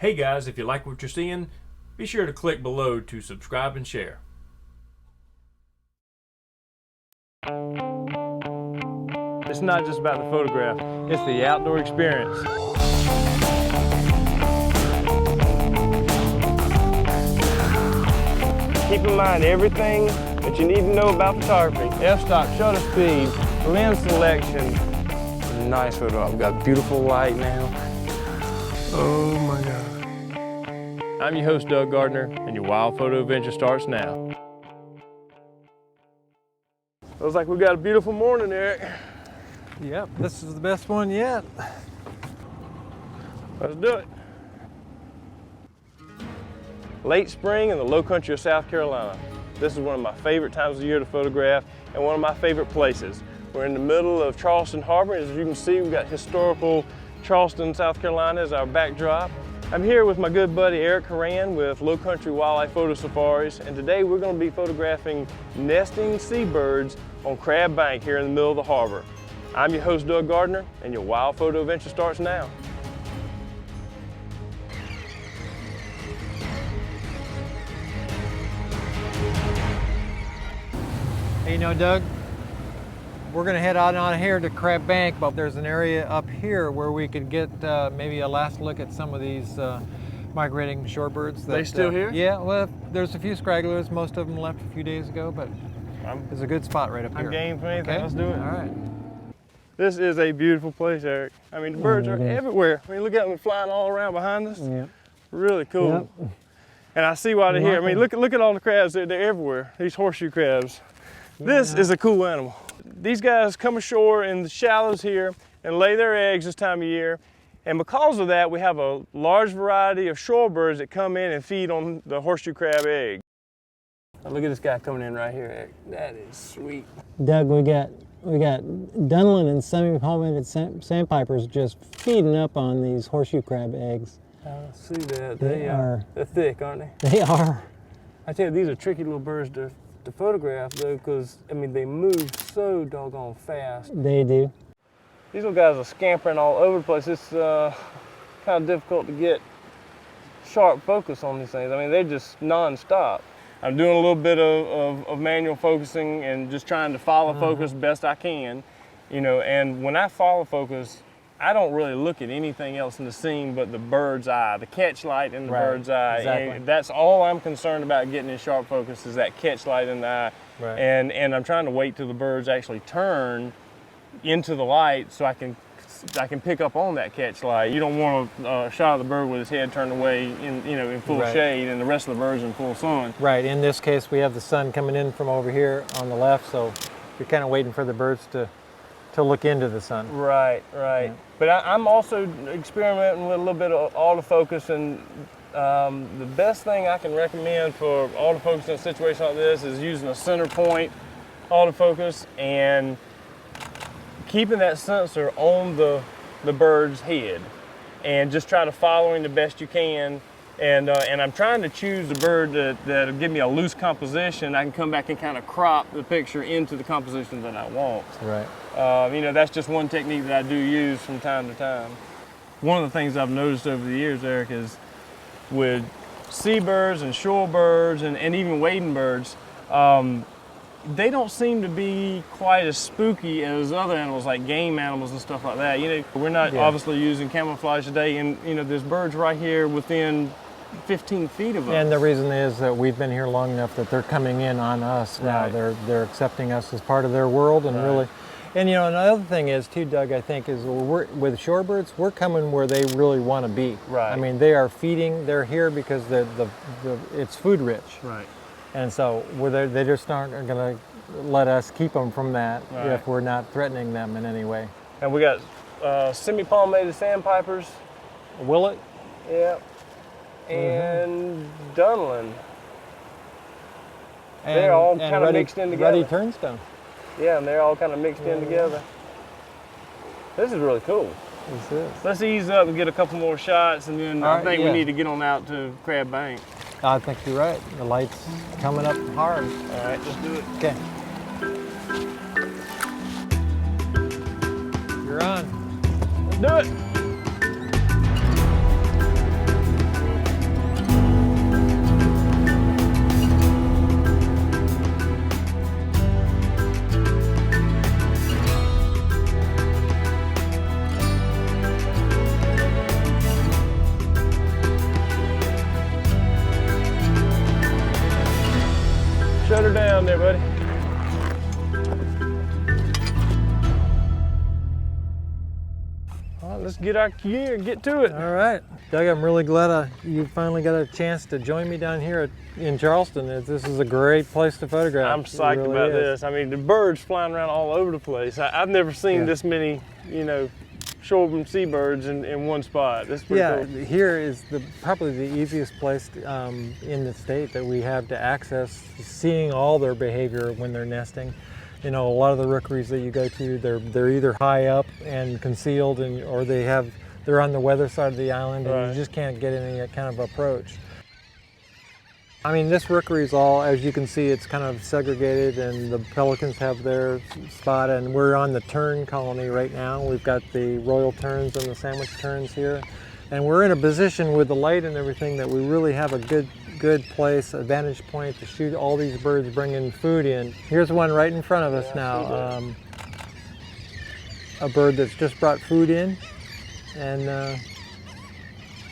Hey guys, if you like what you're seeing, be sure to click below to subscribe and share. It's not just about the photograph, it's the outdoor experience. Keep in mind everything that you need to know about photography. F-stop, shutter speed, lens selection. Nice photo. I've got beautiful light now. Oh my God. I'm your host, Doug Gardner, and your wild photo adventure starts now. Looks like we got a beautiful morning, Eric. Yep, this is the best one yet. Let's do it. Late spring in the Lowcountry of South Carolina. This is one of my favorite times of the year to photograph and one of my favorite places. We're in the middle of Charleston Harbor. As you can see, we've got historical Charleston, South Carolina as our backdrop. I'm here with my good buddy Eric Horan with Lowcountry Wildlife Photo Safaris, and today we're going to be photographing nesting seabirds on Crab Bank here in the middle of the harbor. I'm your host, Doug Gardner, and your wild photo adventure starts now. Hey, you know, Doug, we're going to head on here to Crab Bank, but there's an area up here where we could get maybe a last look at some of these migrating shorebirds. They still here? Yeah, well, there's a few stragglers. Most of them left a few days ago, but it's a good spot right up here. I'm game for anything. Okay? Let's do it. All right. This is a beautiful place, Eric. I mean, the birds are everywhere. I mean, look at them flying all around behind us. Yep. Really cool. Yep. And I see why they're here. I mean, look at all the crabs. They're everywhere. These horseshoe crabs. This is a cool animal. These guys come ashore in the shallows here and lay their eggs this time of year. And because of that, we have a large variety of shorebirds that come in and feed on the horseshoe crab egg. Now look at this guy coming in right here, Eric. That is sweet. Doug, we got Dunlin and semi-palmated sandpipers just feeding up on these horseshoe crab eggs. I see that. They're thick, aren't they? They are. I tell you, these are tricky little birds to photograph though, because I mean they move so doggone fast. They do. These little guys are scampering all over the place. It's kind of difficult to get sharp focus on these things. I mean, they're just non-stop. I'm doing a little bit of manual focusing and just trying to follow focus best I can, you know, and when I follow focus, I don't really look at anything else in the scene but the bird's eye, the catch light in the bird's eye. Exactly. And that's all I'm concerned about getting in sharp focus is that catch light in the eye. Right. And I'm trying to wait till the birds actually turn into the light so I can pick up on that catch light. You don't want a shot of the bird with his head turned away in full shade and the rest of the birds in full sun. Right, in this case we have the sun coming in from over here on the left, so you're kind of waiting for the birds to look into the sun. Right. Yeah. But I'm also experimenting with a little bit of autofocus, and the best thing I can recommend for autofocus in a situation like this is using a center point autofocus and keeping that sensor on the bird's head and just try to follow him the best you can. And I'm trying to choose a bird that'll give me a loose composition. I can come back and kind of crop the picture into the composition that I want. Right. You know, that's just one technique that I do use from time to time. One of the things I've noticed over the years, Eric, is with seabirds and shorebirds and even wading birds, they don't seem to be quite as spooky as other animals like game animals and stuff like that. You know, we're not obviously using camouflage today, and you know, there's birds right here within 15 feet of us. And the reason is that we've been here long enough that they're coming in on us now. They're accepting us as part of their world, and really. And you know, another thing is too, Doug, I think, is with shorebirds, we're coming where they really want to be. Right. I mean, they are feeding. They're here because it's food rich. Right. And so they just aren't going to let us keep them from that if we're not threatening them in any way. And we got semi-palmated sandpipers. Willet. Yeah. And Dunlin. They're all kind of mixed in together. Ruddy turnstone. Yeah, and they're all kind of mixed in together. This is really cool. This is. Let's ease up and get a couple more shots, and then I think we need to get on out to Crab Bank. I think you're right. The light's coming up hard. All right, let's do it. Okay. You're on. Let's do it. get our gear and get to it. All right, Doug, I'm really glad you finally got a chance to join me down here in Charleston. This is a great place to photograph. I'm psyched really about is. this. I mean, the birds flying around all over the place. I've never seen this many, you know, shorebird seabirds in one spot. That's pretty cool. Here is probably the easiest place in the state that we have to access seeing all their behavior when they're nesting. You know, a lot of the rookeries that you go to, they're either high up and concealed, or they're on the weather side of the island, and you just can't get any kind of approach. I mean, this rookery is all, as you can see, it's kind of segregated, and the pelicans have their spot, and we're on the tern colony right now. We've got the royal terns and the sandwich terns here, and we're in a position with the light and everything that we really have a good place, a vantage point to shoot all these birds bringing food in. Here's one right in front of us now, a bird that's just brought food in, and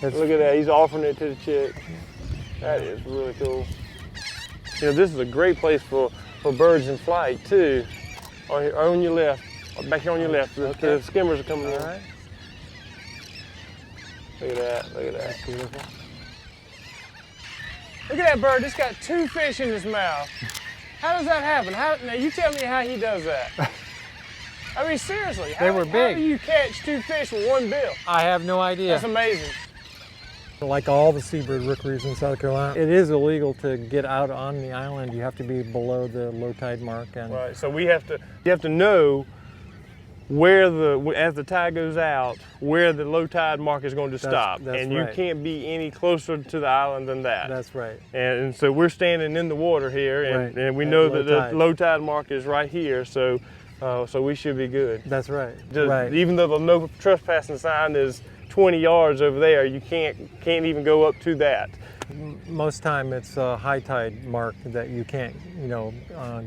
look at that, he's offering it to the chick. That is really cool. You know, this is a great place for birds in flight too. Or on your left, back here on your left, the skimmers are coming in. All right. Look at that, look at that. That's beautiful. Look at that bird, it's got 2 fish in his mouth. How does that happen? Now you tell me how he does that. I mean, seriously, were big. How do you catch 2 fish with 1 bill? I have no idea. That's amazing. Like all the seabird rookeries in South Carolina, it is illegal to get out on the island. You have to be below the low tide mark. Right, so you have to know where as the tide goes out, where the low tide mark is going to stop. That's and you right. can't be any closer to the island than that. That's right. And so we're standing in the water here, and we know that the low tide mark is right here, so we should be good. That's right. Even though the no trespassing sign is 20 yards over there, you can't even go up to that. Most time it's a high tide mark that you can't,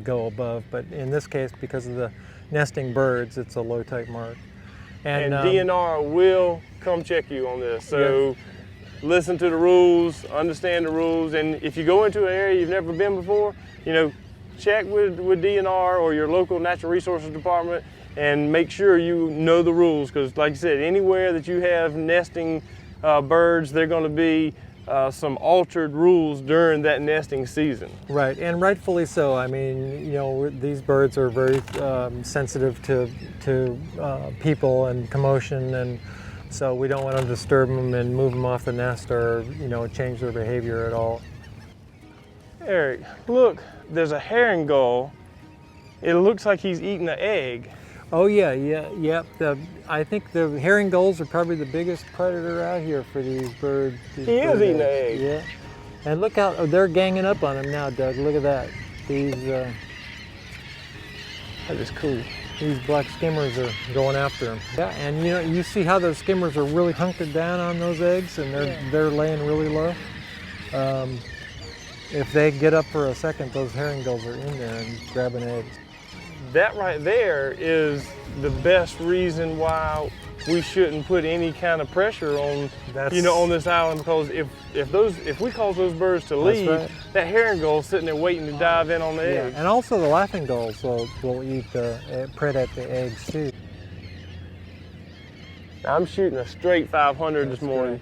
go above. But in this case, because of the nesting birds, it's a low tide mark. And DNR will come check you on this. So listen to the rules, understand the rules, and if you go into an area you've never been before, check with DNR or your local natural resources department and make sure you know the rules, because like you said, anywhere that you have nesting birds, they're going to be some altered rules during that nesting season. Right, and rightfully so. I mean, these birds are very sensitive to people and commotion, and so we don't want to disturb them and move them off the nest or change their behavior at all. Eric, look, there's a herring gull. It looks like he's eating an egg. Oh yeah. I think the herring gulls are probably the biggest predator out here for these birds. He is eating an egg. Yeah, and look out, they're ganging up on him now, Doug. Look at that. That is cool. These black skimmers are going after him. Yeah, and you see how those skimmers are really hunkered down on those eggs, and they're laying really low. If they get up for a second, those herring gulls are in there and grabbing eggs. That right there is the best reason why we shouldn't put any kind of pressure on on this island, because if we cause those birds to leave, that herring gull is sitting there waiting to dive in on the eggs. And also the laughing gulls will eat predate the eggs too. Now, I'm shooting a straight 500 this morning.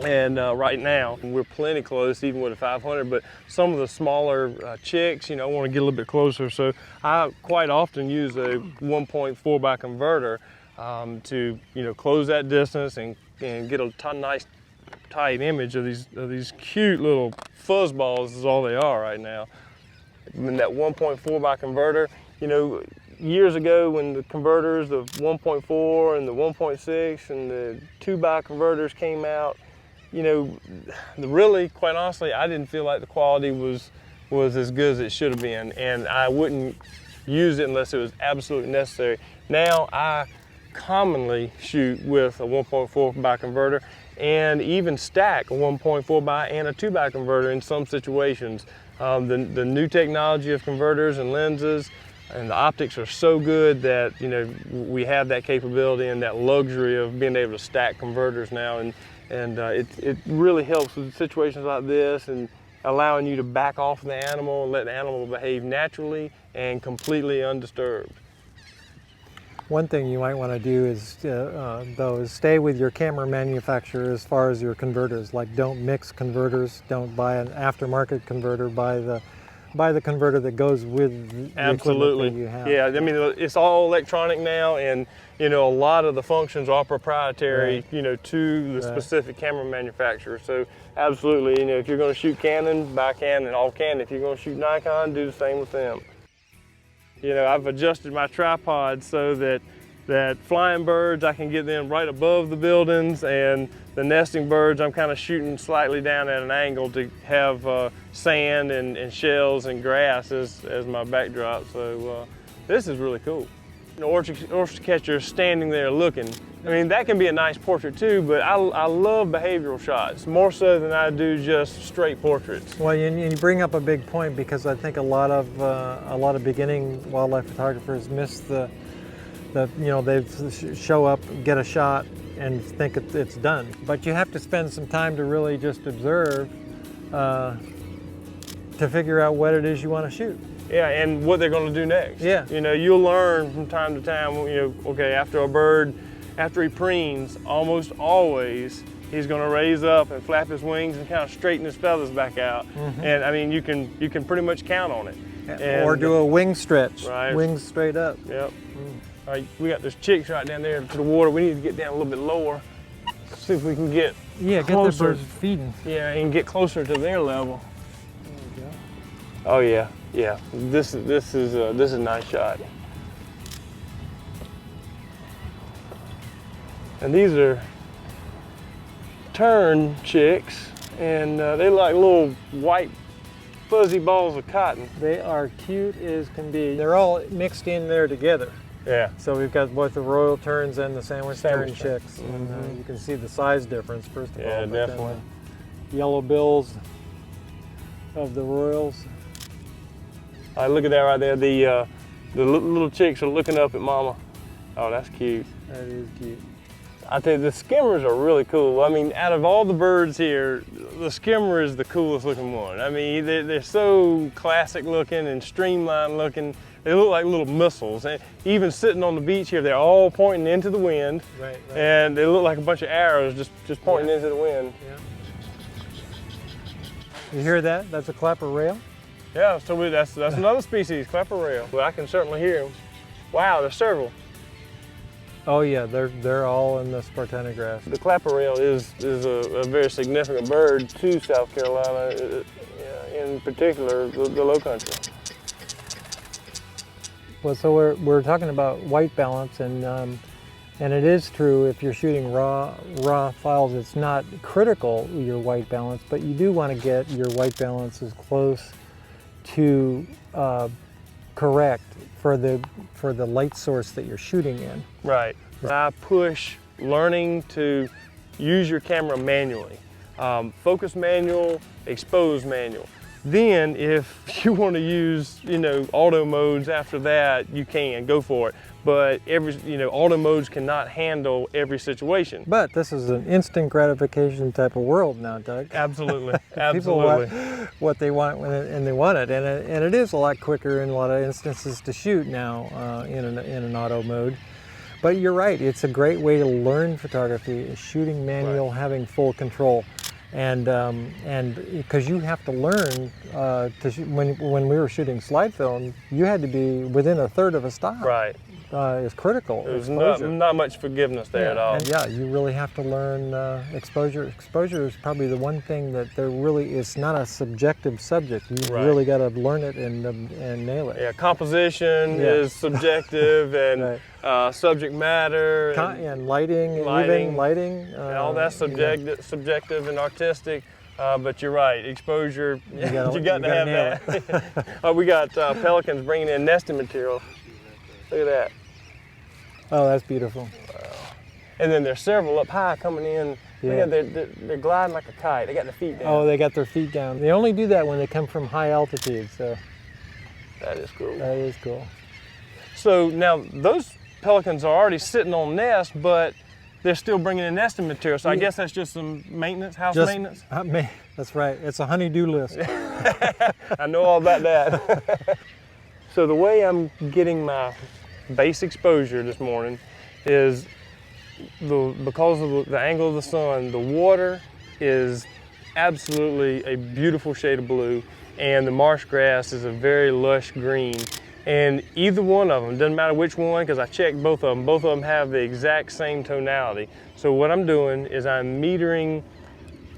And right now, we're plenty close, even with a 500, but some of the smaller chicks, I want to get a little bit closer. So I quite often use a 1.4 by converter to, close that distance and get a nice tight image of these cute little fuzzballs is all they are right now. In that 1.4 by converter, years ago when the converters, the 1.4 and the 1.6 and the 2 by converters came out, really, quite honestly, I didn't feel like the quality was as good as it should have been, and I wouldn't use it unless it was absolutely necessary. Now I commonly shoot with a 1.4 by converter and even stack a 1.4 by and a 2 by converter in some situations. The new technology of converters and lenses and the optics are so good that we have that capability and that luxury of being able to stack converters now, and it really helps with situations like this and allowing you to back off the animal and let the animal behave naturally and completely undisturbed. One thing you might want to do is, though, is stay with your camera manufacturer as far as your converters. Like, don't mix converters. Don't buy an aftermarket converter. Buy the converter that goes with the Absolutely. equipment that you have. Yeah, I mean, it's all electronic now, and you know, a lot of the functions are proprietary, Right. you know, to the specific camera manufacturer. So absolutely, you know, if you're going to shoot Canon, buy Canon, all Canon. If you're going to shoot Nikon, do the same with them. You know, I've adjusted my tripod so that flying birds, I can get them right above the buildings, and the nesting birds, I'm kind of shooting slightly down at an angle to have sand and shells and grass as my backdrop. So this is really cool. The oyster catcher standing there looking. I mean, that can be a nice portrait too, but I love behavioral shots, more so than I do just straight portraits. Well, you bring up a big point, because I think a lot of beginning wildlife photographers miss the you know, they show up, get a shot, and think it's done. But you have to spend some time to really just observe to figure out what it is you want to shoot. Yeah, and what they're going to do next. Yeah. You know, you'll learn from time to time, you know, okay, after a bird, after he preens, almost always he's going to raise up and flap his wings and kind of straighten his feathers back out. Mm-hmm. And I mean, you can pretty much count on it. And, or do a wing stretch, right. Wings straight up. Yep. All right, we got those chicks right down there to the water. We need to get down a little bit lower, see if we can get Get the closer. birds feeding. Yeah, and get closer to their level. There you go. Oh yeah, yeah. This is a nice shot. And these are tern chicks, and they look like little white fuzzy balls of cotton. They are cute as can be. They're all mixed in there together. Yeah. So we've got both the royal terns and the sandwich tern Sandwich chicks. tern. And you can see the size difference, first of all. Yeah, but then definitely. the yellow bills of the royals. All right, look at that right there. The little chicks are looking up at mama. Oh, that's cute. That is cute. I tell you, the skimmers are really cool. I mean, out of all the birds here, the skimmer is the coolest looking one. I mean, they're so classic looking and streamlined looking. They look like little missiles. And even sitting on the beach here, they're all pointing into the wind. Right. And they look like a bunch of arrows just pointing into the wind. Yeah. You hear that? That's a clapper rail. Yeah, so that's another species, clapper rail. But I can certainly hear them. Wow, there's several. Oh yeah, they're all in the Spartanographs. The clapper rail is a very significant bird to South Carolina, in particular the Lowcountry. Well, so we're talking about white balance, and it is true if you're shooting raw files, it's not critical your white balance, but you do want to get your white balance as close to correct for the light source that you're shooting in. Right. I push learning to use your camera manually. Focus manual, expose manual. Then if you want to use, you know, auto modes after that, you can go for it. But auto modes cannot handle every situation. But this is an instant gratification type of world now, Doug. Absolutely, People absolutely. want what they want and they want it, and it is a lot quicker in a lot of instances to shoot now in an auto mode. But you're right; it's a great way to learn photography. Is shooting manual, Right. having full control, and because you have to learn when we were shooting slide film, you had to be within a third of a stop. Right. Is critical. There's Exposure. not much forgiveness there at all. And yeah, you really have to learn exposure. Exposure is probably the one thing that there really is not a subjective subject. You Right. really got to learn it and nail it. Yeah, composition Yeah. is subjective, and subject matter, And lighting, even lighting. and all that's subjective and artistic. But you're right, exposure, you got to have nail that. We got pelicans bringing in nesting material. Look at that. Oh, that's beautiful. And then there's several up high coming in. Yeah. Look at they're gliding like a kite. They got their feet down. Oh, they got their feet down. They only do that when they come from high altitude, so That is cool. that is cool. So now those pelicans are already sitting on nests, but they're still bringing in nesting material. So I guess that's just some maintenance, house maintenance. That's right. It's a honey-do list. I know all about that. So the way I'm getting my base exposure this morning is because of the angle of the sun, the water is absolutely a beautiful shade of blue, and the marsh grass is a very lush green. And either one of them, doesn't matter which one, because I checked both of them have the exact same tonality. So what I'm doing is I'm metering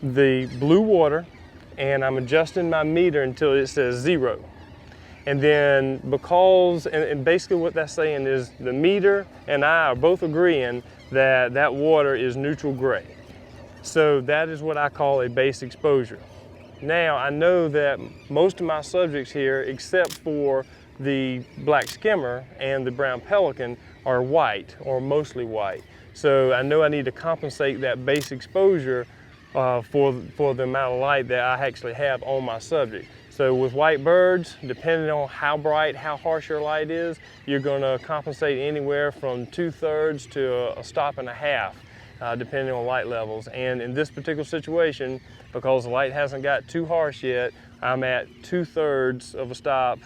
the blue water, and I'm adjusting my meter until it says 0. And then and basically what that's saying is the meter and I are both agreeing that that water is neutral gray. So that is what I call a base exposure. Now I know that most of my subjects here, except for the black skimmer and the brown pelican, are white or mostly white. So I know I need to compensate that base exposure for the amount of light that I actually have on my subject. So with white birds, depending on how bright, how harsh your light is, you're going to compensate anywhere from 2/3 to a stop and a half, depending on light levels. And in this particular situation, because the light hasn't got too harsh yet, I'm at 2/3 of a stop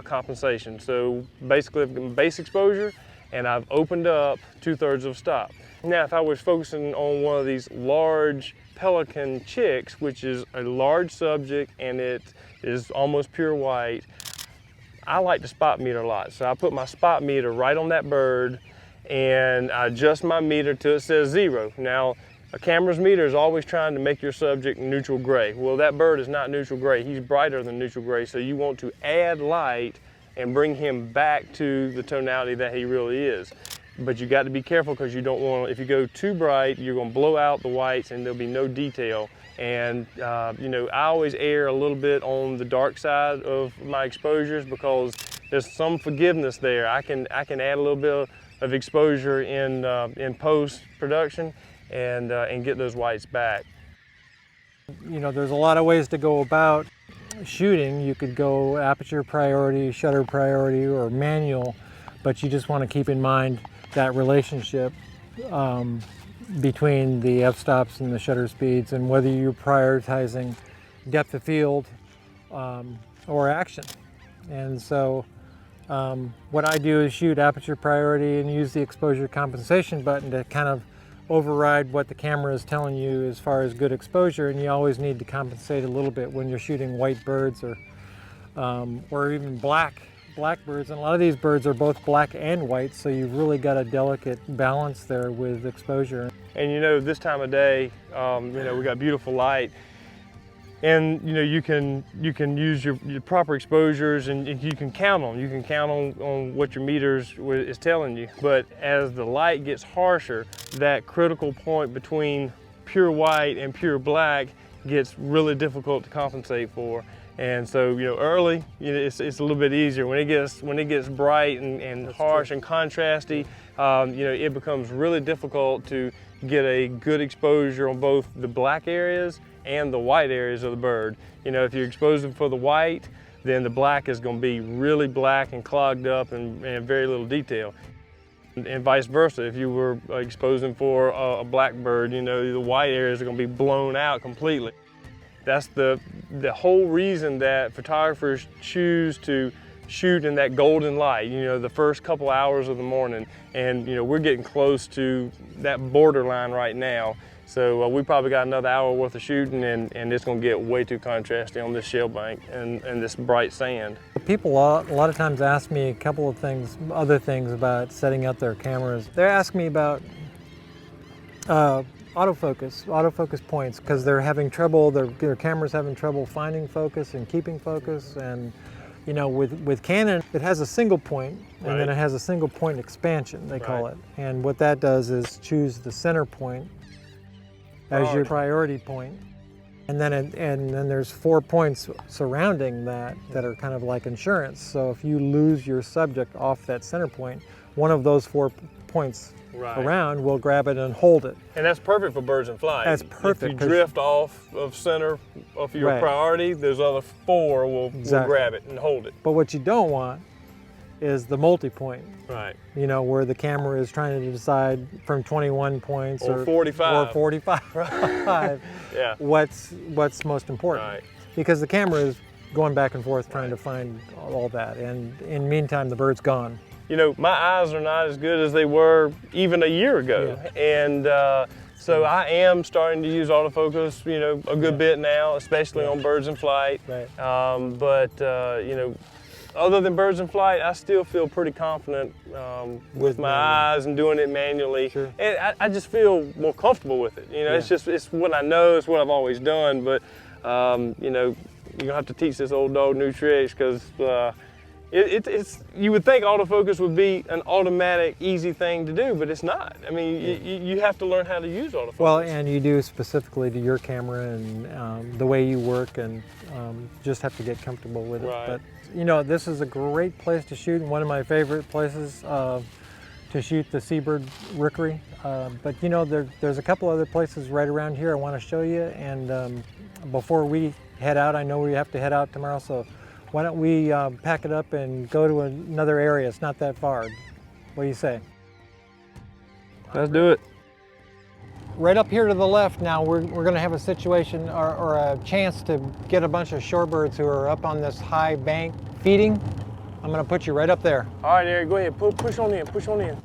compensation. So basically base exposure, and I've opened up 2/3 of a stop. Now if I was focusing on one of these large pelican chicks, which is a large subject and it is almost pure white, I like to spot meter a lot. So I put my spot meter right on that bird and I adjust my meter till it says 0. Now, a camera's meter is always trying to make your subject neutral gray. Well, that bird is not neutral gray. He's brighter than neutral gray, so you want to add light and bring him back to the tonality that he really is. But you got to be careful, because you don't want, if you go too bright, you're going to blow out the whites and there'll be no detail. And you know, I always err a little bit on the dark side of my exposures, because there's some forgiveness there. I can add a little bit of exposure in post production and get those whites back. You know, there's a lot of ways to go about shooting. You could go aperture priority, shutter priority, or manual, but you just want to keep in mind that relationship between the f-stops and the shutter speeds, and whether you're prioritizing depth of field or action. And so what I do is shoot aperture priority and use the exposure compensation button to kind of override what the camera is telling you as far as good exposure. And you always need to compensate a little bit when you're shooting white birds or even black birds. And a lot of these birds are both black and white, so you've really got a delicate balance there with exposure. And you know, this time of day, you know, we got beautiful light, and you know, you can use your proper exposures, and you can count on. You can count on what your meters is telling you. But as the light gets harsher, that critical point between pure white and pure black gets really difficult to compensate for. And so, you know, early, you know, it's a little bit easier. When it gets bright and harsh and contrasty, you know, it becomes really difficult to get a good exposure on both the black areas and the white areas of the bird. You know, if you're exposing for the white, then the black is going to be really black and clogged up and very little detail. And vice versa, if you were exposing for a black bird, you know, the white areas are going to be blown out completely. That's the whole reason that photographers choose to shoot in that golden light, you know, the first couple hours of the morning. And, you know, we're getting close to that borderline right now. So we probably got another hour worth of shooting, and it's going to get way too contrasty on this shell bank and this bright sand. People a lot of times ask me a couple of things, other things about setting up their cameras. They ask me about autofocus points, because they're having trouble, their camera's having trouble finding focus and keeping focus. And you know, with Canon, it has a single point, and Right. then it has a single point expansion, they call Right. it. And what that does is choose the center point as your priority point. And then there's 4 points surrounding that are kind of like insurance. So if you lose your subject off that center point, one of those 4 points around will grab it and hold it. And that's perfect for birds in flight. That's perfect. If you drift off of center of your Right. priority, those other 4 will grab it and hold it. But what you don't want is the multi-point. Right. You know, where the camera is trying to decide from 21 points Or 45. Or 45. Yeah. What's most important. Right. Because the camera is going back and forth trying to find all that. And in the meantime, the bird's gone. you know, my eyes are not as good as they were even a year ago. Yeah. And so I am starting to use autofocus, you know, a good bit now, especially on birds in flight. Right. You know, other than birds in flight, I still feel pretty confident with my eyes and doing it manually. Sure. And I just feel more comfortable with it. You know, it's what I know, it's what I've always done. But you know, you're gonna have to teach this old dog new tricks, because it's you would think autofocus would be an automatic, easy thing to do, but it's not. I mean, you have to learn how to use autofocus. Well, and you do specifically to your camera and the way you work, and just have to get comfortable with it. Right. But you know, this is a great place to shoot, and one of my favorite places to shoot the seabird rookery. But you know, there's a couple other places right around here I want to show you. And before we head out, I know we have to head out tomorrow, so why don't we pack it up and go to another area? It's not that far. What do you say? Let's do it. Right up here to the left now, we're going to have a situation or a chance to get a bunch of shorebirds who are up on this high bank feeding. I'm going to put you right up there. All right, Eric, go ahead. Push on in, push on in.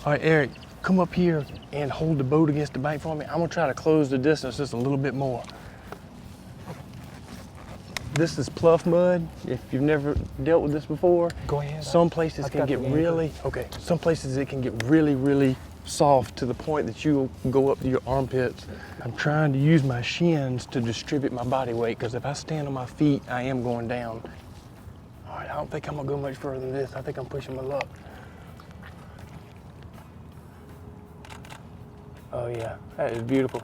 All right, Eric, come up here and hold the boat against the bank for me. I'm gonna try to close the distance just a little bit more. This is pluff mud. If you've never dealt with this before, go ahead. Some places can get really, some places it can get really, really soft to the point that you go up to your armpits. I'm trying to use my shins to distribute my body weight, because if I stand on my feet, I am going down. All right, I don't think I'm gonna go much further than this. I think I'm pushing my luck. Oh yeah, that is beautiful.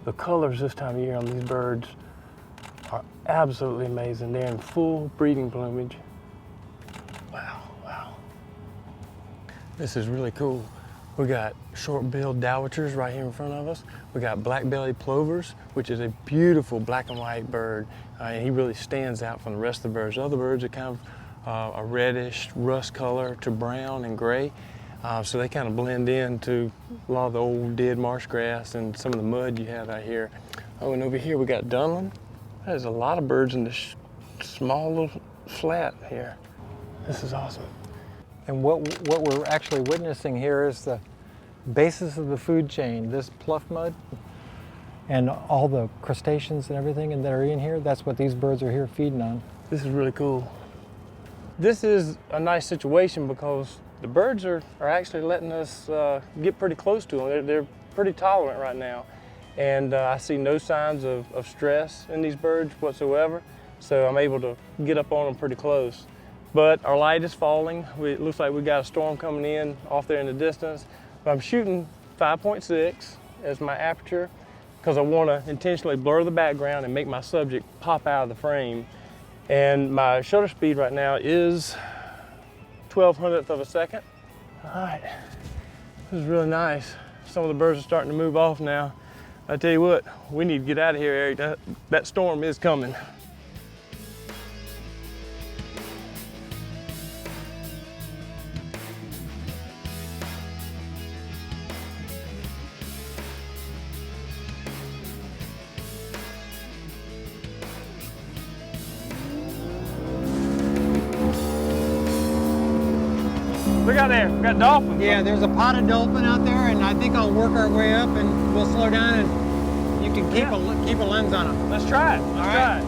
The colors this time of year on these birds are absolutely amazing. They're in full breeding plumage. Wow, wow. This is really cool. We got short-billed dowitchers right here in front of us. We got black-bellied plovers, which is a beautiful black and white bird. And he really stands out from the rest of the birds. Other birds are kind of a reddish rust color to brown and gray. So they kind of blend into a lot of the old dead marsh grass and some of the mud you have out here. Oh, and over here we got dunlin. There's a lot of birds in this small little flat here. This is awesome. And what we're actually witnessing here is the basis of the food chain. This pluff mud and all the crustaceans and everything that are in here, that's what these birds are here feeding on. This is really cool. This is a nice situation because the birds are actually letting us get pretty close to them. They're pretty tolerant right now. And I see no signs of stress in these birds whatsoever. So I'm able to get up on them pretty close. But our light is falling. It looks like we got a storm coming in off there in the distance. But I'm shooting 5.6 as my aperture because I want to intentionally blur the background and make my subject pop out of the frame. And my shutter speed right now is 1/1200th of a second. All right, this is really nice. Some of the birds are starting to move off now. I tell you what, we need to get out of here, Eric. That storm is coming. Look out there, we got dolphins. Yeah, there's a potted dolphin out there, and I think I'll work our way up and we'll slow down and you can keep a lens on them. Let's try it, let's try it.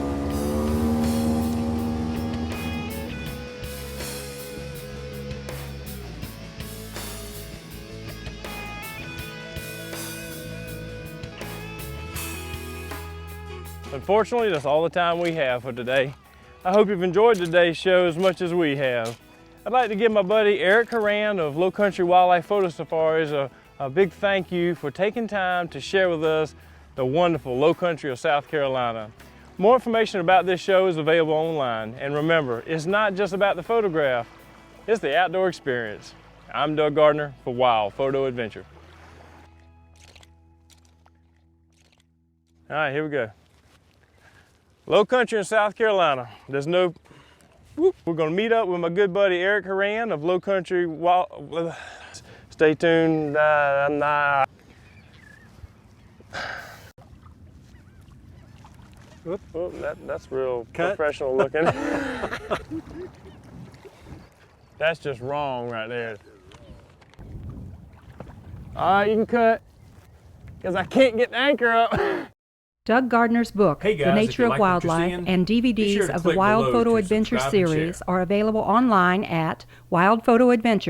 Unfortunately, that's all the time we have for today. I hope you've enjoyed today's show as much as we have. I'd like to give my buddy Eric Horan of Lowcountry Wildlife Photo Safaris a big thank you for taking time to share with us the wonderful Lowcountry of South Carolina. More information about this show is available online. And remember, it's not just about the photograph, it's the outdoor experience. I'm Doug Gardner for Wild Photo Adventure. All right, here we go. Lowcountry in South Carolina. There's no, we're gonna meet up with my good buddy Eric Horan of Lowcountry Wild. Stay tuned. Oh, that's real Cut. professional looking. That's just wrong right there. All right, you can cut, because I can't get the anchor up. Doug Gardner's book, Hey guys, The if Nature you of like what you're Wildlife, seeing, and be sure DVDs to of the click Wild below Photo to Adventure subscribe and share. series are available online at Wild Photo Adventure.